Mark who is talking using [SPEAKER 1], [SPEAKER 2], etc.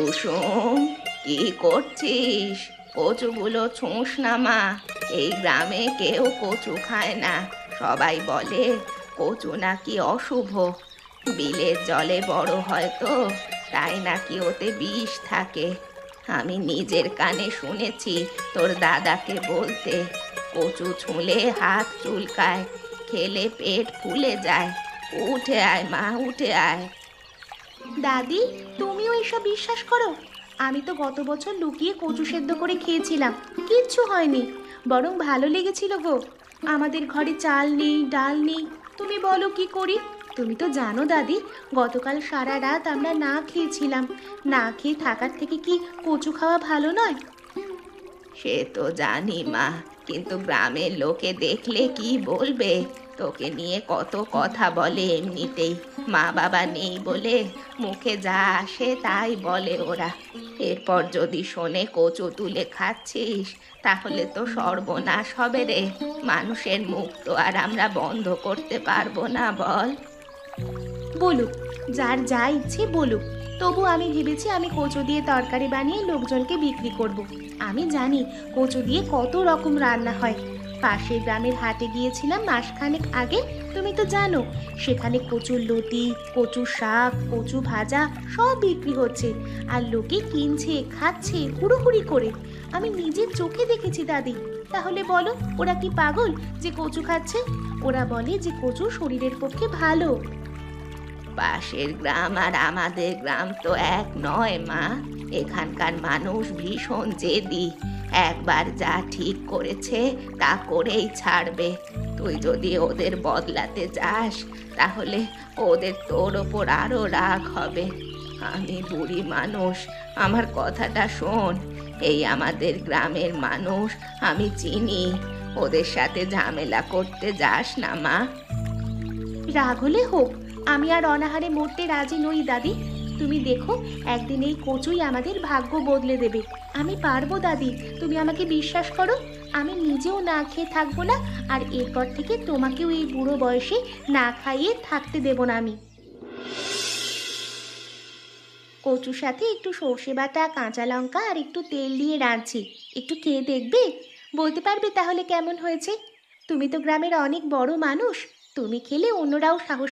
[SPEAKER 1] কুসুম, কি করছিস? কচুগুলো ছুঁস না মা। এই গ্রামে কেউ কচু খায় না। সবাই বলে কচু নাকি অশুভ। বিলের জলে বড় হয় তো, তাই নাকি ওতে বিষ থাকে। আমি নিজের কানে শুনেছি তোর দাদাকে বলতে, কচু ছুঁলে হাত চুলকায়, খেলে পেট ফুলে যায়। উঠে আয় মা, উঠে আয়।
[SPEAKER 2] দাদি, তুমিও এসব বিশ্বাস করো? আমি তো গত বছর লুকিয়ে কচু সেদ্ধ করে খেয়েছিলাম, কিচ্ছু হয়নি, বরং ভালো লেগেছিল গো। আমাদের ঘরে চাল নেই, ডাল নেই, তুমি বলো কি করি? তুমি তো জানো দাদি, গতকাল সারা রাত আমরা না খেয়েছিলাম। না খেয়ে থাকার থেকে কি কচু খাওয়া ভালো নয়?
[SPEAKER 1] সে তো জানি মা, কিন্তু গ্রামের লোকে দেখলে কি বলবে? তোকে নিয়ে কত কথা বলে এমনিতেই। মা বাবা নেই বলে মুখে যা আসে তাই বলে ওরা। এরপর যদি শোনে কচু তুলে খাচ্ছিস, তাহলে তো সর্বনাশ হবে রে। মানুষের মুখ তো আর আমরা বন্ধ করতে পারবো না, বল।
[SPEAKER 2] বলুক, যার যা ইচ্ছে বলুক। তবু আমি ভেবেছি আমি কচু দিয়ে তরকারি বানিয়ে লোকজনকে বিক্রি করব। আমি জানি কচু দিয়ে কত রকম রান্না হয়। পাশের গ্রামের হাটে গিয়েছিলাম মাসখানেক আগে, তুমি তো জানো। সেখানে কচুর লতি, কচু শাক, কচু ভাজা সব বিক্রি হচ্ছে। আর লোকে কিনছে, খাচ্ছে হুড়োহুড়ি করে। আমি নিজের চোখে দেখেছি দাদি। তাহলে বলো, ওরা কি পাগল যে কচু খাচ্ছে? ওরা বলে যে কচু শরীরের পক্ষে ভালো।
[SPEAKER 1] পাশের গ্রাম আর আমাদের গ্রাম তো এক নয় মা। এখানকার মানুষ ভীষণ জেদি। একবার যা ঠিক করেছে তা করেই ছাড়বে। তুই যদি ওদের বদলাতে যাস, তাহলে ওদের তোর ওপর আরো রাগ হবে। আমি বুড়ি মানুষ, আমার কথাটা শোন। এই আমাদের গ্রামের মানুষ আমি চিনি। ওদের সাথে ঝামেলা করতে যাস না মা।
[SPEAKER 2] রাগ হলে হোক, আমি আর অনাহারে মরতে রাজি নই দাদি। তুমি দেখো, একদিন এই কচুই আমাদের ভাগ্য বদলে দেবে। আমি পারবো দাদি, তুমি আমাকে বিশ্বাস করো। আমি নিজেও না খেয়ে থাকবো না, আর এরপর থেকে তোমাকেও এই বুড়ো বয়সে না খাইয়ে থাকতে দেব না আমি। কচুর সাথে একটু সর্ষে বাটা, কাঁচা লঙ্কা আর একটু তেল দিয়ে রাঁধছি, একটু খেয়ে দেখবে? বলতে পারবে তাহলে কেমন হয়েছে? তুমি তো গ্রামের অনেক বড় মানুষ, তুমি খেলে অন্যরাও সাহস